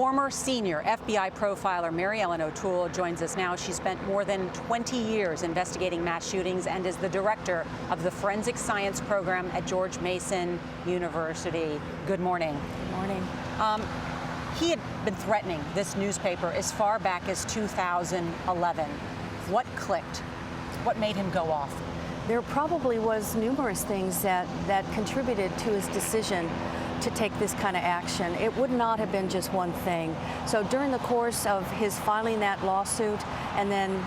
Former senior FBI profiler Mary Ellen O'Toole joins us now. She spent more than 20 years investigating mass shootings and is the director of the Forensic Science Program at George Mason University. Good morning. Good morning. He had been threatening this newspaper as far back as 2011. What clicked? What made him go off? There probably was numerous things that contributed to his decision to take this kind of action. It would not have been just one thing. So during the course of his filing that lawsuit and then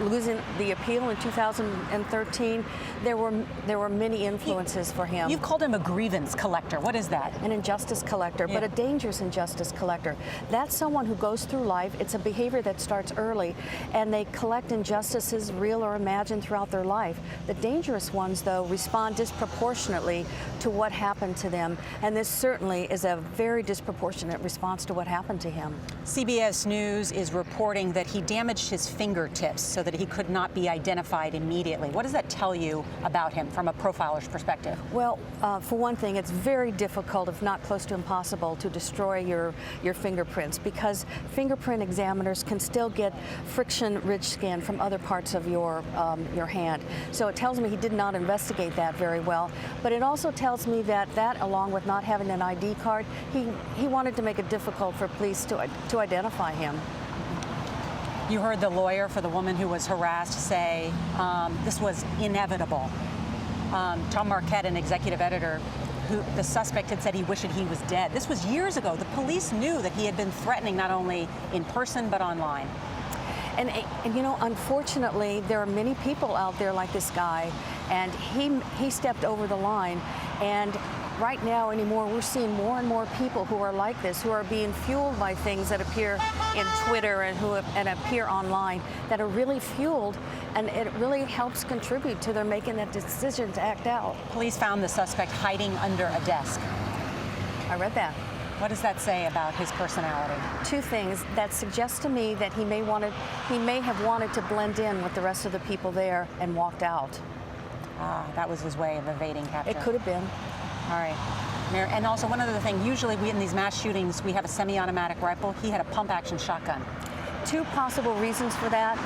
losing the appeal in 2013, there were many influences for him. You've called him a grievance collector. What is that? An injustice collector, Yeah. but a dangerous injustice collector. That's someone who goes through life. It's a behavior that starts early, and they collect injustices, real or imagined, throughout their life. The dangerous ones, though, respond disproportionately to what happened to them, and this certainly is a very disproportionate response to what happened to him. CBS News is reporting that he damaged his fingertips so that he could not be identified immediately. What does that tell you about him from a profiler's perspective? Well, for one thing, it's very difficult, if not close to impossible, to destroy your fingerprints, because fingerprint examiners can still get friction-rich skin from other parts of your hand. So it tells me he did not investigate that very well. But it also tells me that along with not having an ID card, he wanted to make it difficult for police to identify him. You heard the lawyer for the woman who was harassed say this was inevitable. Tom Marquette, an executive editor, the suspect had said he wished he was dead. This was years ago. The police knew that he had been threatening not only in person but online. And you know, unfortunately, there are many people out there like this guy, and he stepped over the line. And right now anymore, we're seeing more and more people who are like this, who are being fueled by things that appear in Twitter and appear online, that are really fueled, and it really helps contribute to their making that decision to act out. Police found the suspect hiding under a desk. I read that. What does that say about his personality? Two things that suggest to me that he may have wanted to blend in with the rest of the people there and walked out. That was his way of evading capture. It could have been. All right. And also one other thing, usually in these mass shootings, we have a semi-automatic rifle. He had a pump-action shotgun. Two possible reasons for that.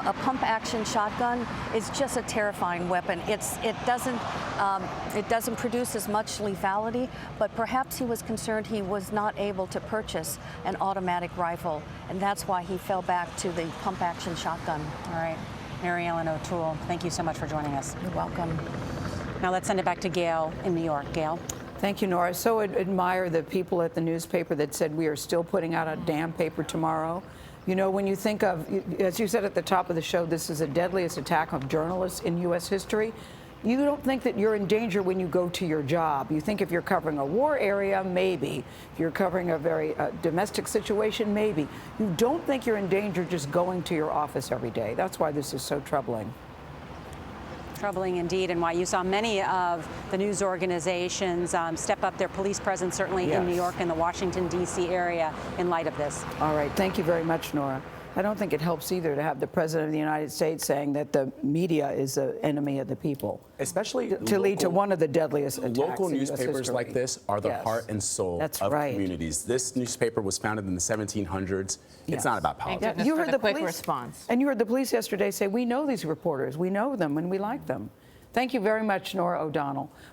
A pump-action shotgun is just a terrifying weapon. It doesn't produce as much lethality, but perhaps he was concerned he was not able to purchase an automatic rifle, and that's why he fell back to the pump-action shotgun. All right. Mary Ellen O'Toole, thank you so much for joining us. You're welcome. Now let's send it back to Gayle in New York. Gayle. Thank you, Norah. I so admire the people at the newspaper that said we are still putting out a damn paper tomorrow. You know, when you think of, as you said at the top of the show, this is the deadliest attack of journalists in U.S. history. You don't think that you're in danger when you go to your job. You think if you're covering a war area, maybe. If you're covering a very domestic situation, maybe. You don't think you're in danger just going to your office every day. That's why this is so troubling. Troubling indeed, and why you saw many of the news organizations step up their police presence, certainly in New York and the Washington, D.C. area, in light of this. All right. Thank you very much, Norah. I don't think it helps either to have the President of the United States saying that the media is an enemy of the people. Especially to lead to one of the deadliest attacks local in US newspapers history. like this are the heart and soul of communities. This newspaper was founded in the 1700s. It's not about politics. You heard the quick police response. And you heard the police yesterday say, we know these reporters. We know them and we like them. Thank you very much, Norah O'Donnell.